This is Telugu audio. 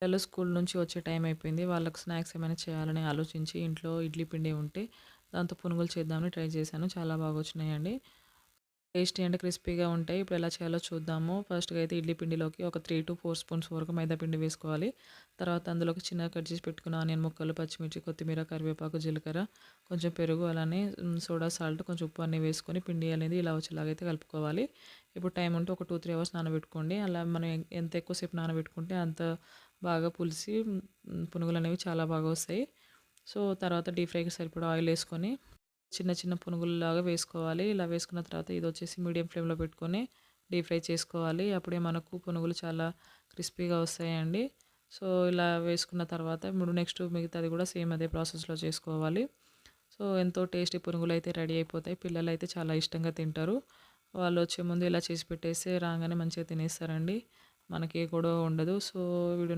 పిల్లలు స్కూల్ నుంచి వచ్చే టైం అయిపోయింది. వాళ్ళకి స్నాక్స్ ఏమైనా చేయాలని ఆలోచించి ఇంట్లో ఇడ్లీ పిండి ఉంటే దాంతో పునుగులు చేద్దామని ట్రై చేశాను. చాలా బాగొచ్చినాయండి. టేస్టీ అండ్ క్రిస్పీగా ఉంటాయి. ఇప్పుడు ఎలా చేయాలో చూద్దాము. ఫస్ట్‌గా అయితే ఇడ్లీ పిండిలోకి ఒక 3-4 స్పూన్స్ వరకు మైదా పిండి వేసుకోవాలి. తర్వాత అందులోకి చిన్నగా కట్ చేసి పెట్టుకున్న ఆనియన్ ముక్కలు, పచ్చిమిర్చి, కొత్తిమీర, కరివేపాకు, జీలకర్ర, కొంచెం పెరుగు అలానే సోడా, సాల్ట్, కొంచెం ఉప్పు అన్నీ వేసుకొని పిండి అనేది ఇలా వచ్చేలాగైతే కలుపుకోవాలి. ఇప్పుడు టైం ఉంటే ఒక 2, 3 అవర్స్ నానబెట్టుకోండి. అలా మనం ఎంత ఎక్కువసేపు నానబెట్టుకుంటే అంత బాగా పులిసి పునుగులనేవి చాలా బాగా వస్తాయి. సో, తర్వాత డీప్ ఫ్రైకి సరిపడా ఆయిలేసుకొని చిన్న చిన్న పునుగుల్లాగా వేసుకోవాలి. ఇలా వేసుకున్న తర్వాత ఇదొచ్చేసి మీడియం ఫ్లేమ్‌లో పెట్టుకొని డీప్ ఫ్రై చేసుకోవాలి. అప్పుడే మనకు పునుగులు చాలా క్రిస్పీగా వస్తాయండి. సో, ఇలా వేసుకున్న తర్వాత ఇప్పుడు నెక్స్ట్ మిగతాది కూడా సేమ్ అదే ప్రాసెస్‌లో చేసుకోవాలి. సో, ఎంతో టేస్టీ పునుగులైతే రెడీ అయిపోతాయి. పిల్లలైతే చాలా ఇష్టంగా తింటారు. వాళ్ళొచ్చే ముందు ఇలా చేసి పెట్టేస్తే రాంగానే మంచిగా తినేస్తారండి. మనకి ఏ గొడవ ఉండదు. So, video